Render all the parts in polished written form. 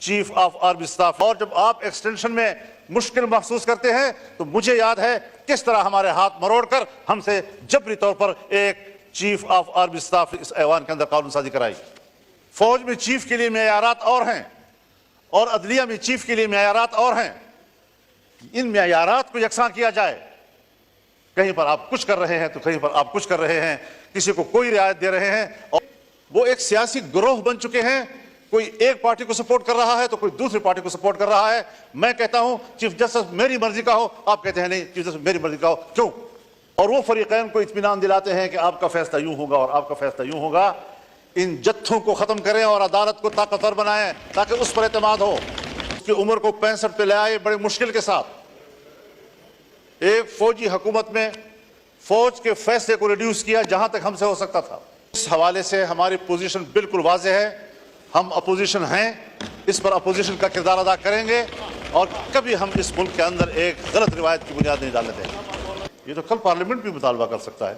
Chief of army staff. اور جب آپ ایکسٹینشن میں مشکل محسوس کرتے ہیں تو مجھے یاد ہے کس طرح ہمارے ہاتھ مروڑ کر ہم سے جبری طور پر ایک چیف آف آرمی اسٹاف اس ایوان کے اندر قانون سازی کرائی. فوج میں چیف کے لیے معیارات اور ہیں اور عدلیہ میں چیف کے لیے معیارات اور ہیں. ان معیارات کو یکساں کیا جائے. کہیں پر آپ کچھ کر رہے ہیں تو کہیں پر آپ کچھ کر رہے ہیں, کسی کو کوئی رعایت دے رہے ہیں. اور وہ ایک سیاسی گروہ بن چکے ہیں, کوئی ایک پارٹی کو سپورٹ کر رہا ہے تو کوئی دوسری پارٹی کو سپورٹ کر رہا ہے. میں کہتا ہوں چیف جسٹس میری مرضی کا ہو, آپ کہتے ہیں نہیں چیف جسٹس میری مرضی کا ہو. کیوں؟ اور وہ فریقین کو اطمینان دلاتے ہیں کہ آپ کا فیصلہ یوں ہوگا اور آپ کا فیصلہ یوں ہوگا. ان جتھوں کو ختم کریں اور عدالت کو طاقتور بنائیں تاکہ اس پر اعتماد ہو. اس کی عمر کو 65 پہ لے آئے بڑے مشکل کے ساتھ. ایک فوجی حکومت میں فوج کے فیصلے کو ریڈیوس کیا جہاں تک ہم سے ہو سکتا تھا. اس حوالے سے ہماری پوزیشن بالکل واضح ہے. ہم اپوزیشن ہیں, اس پر اپوزیشن کا کردار ادا کریں گے اور کبھی ہم اس ملک کے اندر ایک غلط روایت کی بنیاد نہیں ڈالنے دیں گے. یہ تو کل پارلیمنٹ بھی مطالبہ کر سکتا ہے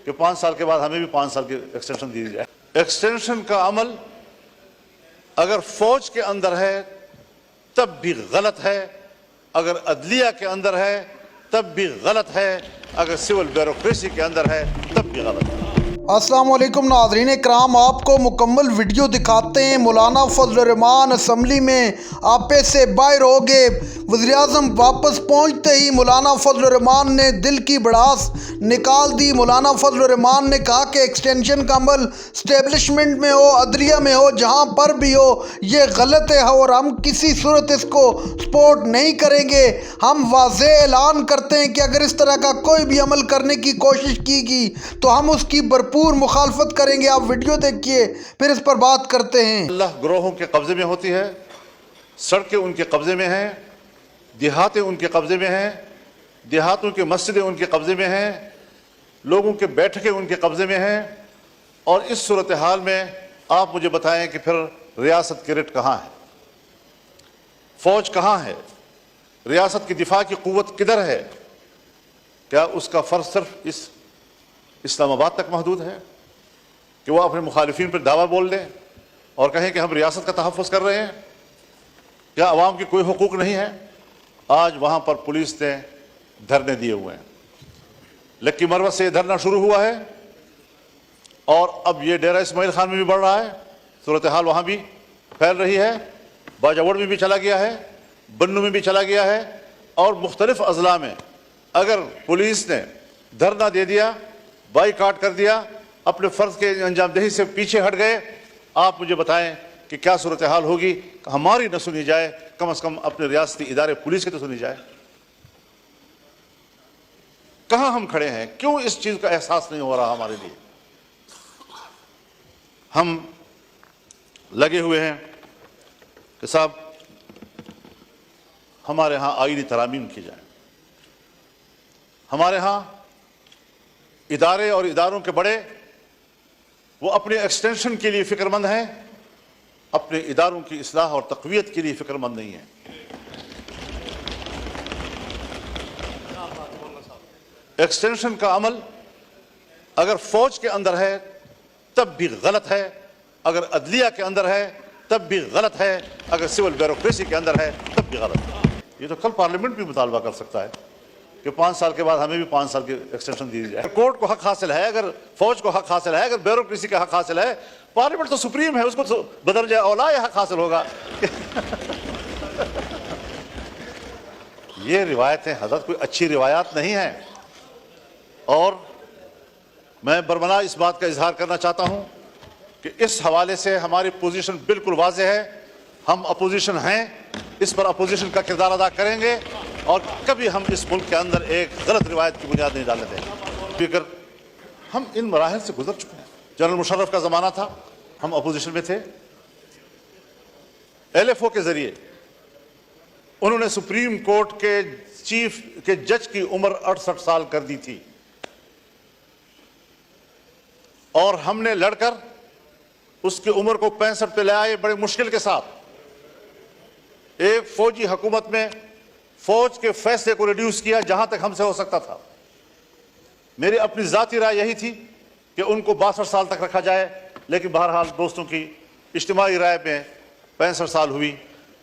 کہ 5 سال کے بعد ہمیں بھی 5 سال کی ایکسٹینشن دی جائے. ایکسٹینشن کا عمل اگر فوج کے اندر ہے تب بھی غلط ہے, اگر عدلیہ کے اندر ہے تب بھی غلط ہے, اگر سول بیوروکریسی کے اندر ہے تب بھی غلط ہے. السلام علیکم ناظرین کرام, آپ کو مکمل ویڈیو دکھاتے ہیں. مولانا فضل الرحمان اسمبلی میں آپے سے باہر ہو گئے. وزیراعظم واپس پہنچتے ہی مولانا فضل الرحمان نے دل کی بڑاس نکال دی. مولانا فضل الرحمان نے کہا کہ ایکسٹینشن کا عمل اسٹیبلشمنٹ میں ہو, عدلیہ میں ہو, جہاں پر بھی ہو یہ غلط ہے اور ہم کسی صورت اس کو سپورٹ نہیں کریں گے. ہم واضح اعلان کرتے ہیں کہ اگر اس طرح کا کوئی بھی عمل کرنے کی کوشش کی گئی تو ہم اس کی بھرپور مخالفت کریں گے. آپ ویڈیو دیکھیے پھر اس پر بات کرتے ہیں. اللہ گروہوں کے قبضے میں ہوتی ہے, سڑکیں ان کے قبضے میں ہیں, دیہاتیں ان کے قبضے میں ہیں, دیہاتوں کی مسجدیں ان کے قبضے میں ہیں, لوگوں کے بیٹھکیں ان کے قبضے میں ہیں. اور اس صورتحال میں آپ مجھے بتائیں کہ پھر ریاست کی رٹ کہاں ہے, فوج کہاں ہے, ریاست کی دفاع کی قوت کدھر ہے؟ کیا اس کا فرض صرف اس اسلام آباد تک محدود ہے کہ وہ اپنے مخالفین پر دعویٰ بول دیں اور کہیں کہ ہم ریاست کا تحفظ کر رہے ہیں؟ کیا عوام کی کوئی حقوق نہیں ہے؟ آج وہاں پر پولیس نے دھرنے دیے ہوئے ہیں. لکی مروت سے یہ دھرنا شروع ہوا ہے اور اب یہ ڈیرہ اسماعیل خان میں بھی بڑھ رہا ہے. صورتحال وہاں بھی پھیل رہی ہے. باجوڑ میں بھی چلا گیا ہے, بنو میں بھی چلا گیا ہے, اور مختلف اضلاع میں اگر پولیس نے دھرنا دے دیا, بائی کاٹ کر دیا, اپنے فرض کے انجام دہی سے پیچھے ہٹ گئے, آپ مجھے بتائیں کہ کیا صورتحال ہوگی؟ ہماری نہ سنی جائے, کم از کم اپنے ریاستی ادارے پولیس کی تو سنی جائے. کہاں ہم کھڑے ہیں؟ کیوں اس چیز کا احساس نہیں ہو رہا ہمارے لیے؟ ہم لگے ہوئے ہیں کہ صاحب ہمارے ہاں آئینی ترامیم کی جائیں, ہمارے ہاں ادارے اور اداروں کے بڑے وہ اپنے ایکسٹینشن کے لیے فکر مند ہیں, اپنے اداروں کی اصلاح اور تقویت کے لیے فکر مند نہیں ہیں. ایکسٹینشن کا عمل اگر فوج کے اندر ہے تب بھی غلط ہے, اگر عدلیہ کے اندر ہے تب بھی غلط ہے, اگر سول بیوروکریسی کے اندر ہے تب بھی غلط ہے. یہ تو کل پارلیمنٹ بھی مطالبہ کر سکتا ہے کہ 5 سال کے بعد ہمیں بھی 5 سال کی ایکسٹینشن دی جائے. کورٹ کو حق حاصل ہے, اگر فوج کو حق حاصل ہے, اگر بیوروکریسی کا حق حاصل ہے, پارلیمنٹ تو سپریم ہے, اس کو تو بدرجہ اولا یہ حق حاصل ہوگا. یہ روایتیں حضرت کوئی اچھی روایات نہیں ہیں. اور میں برملا اس بات کا اظہار کرنا چاہتا ہوں کہ اس حوالے سے ہماری پوزیشن بالکل واضح ہے. ہم اپوزیشن ہیں, اس پر اپوزیشن کا کردار ادا کریں گے اور کبھی ہم اس ملک کے اندر ایک غلط روایت کی بنیاد نہیں ڈالنے دیں گے. فکر ہم ان مراحل سے گزر چکے ہیں. جنرل مشرف کا زمانہ تھا, ہم اپوزیشن میں تھے. LFO کے ذریعے انہوں نے سپریم کورٹ کے چیف کے جج کی عمر 68 سال کر دی تھی, اور ہم نے لڑ کر اس کی عمر کو 65 پہ لے آئے بڑے مشکل کے ساتھ. ایک فوجی حکومت میں فوج کے فیصلے کو ریڈیوس کیا جہاں تک ہم سے ہو سکتا تھا. میری اپنی ذاتی رائے یہی تھی کہ ان کو 62 سال تک رکھا جائے, لیکن بہرحال دوستوں کی اجتماعی رائے میں 65 سال ہوئی.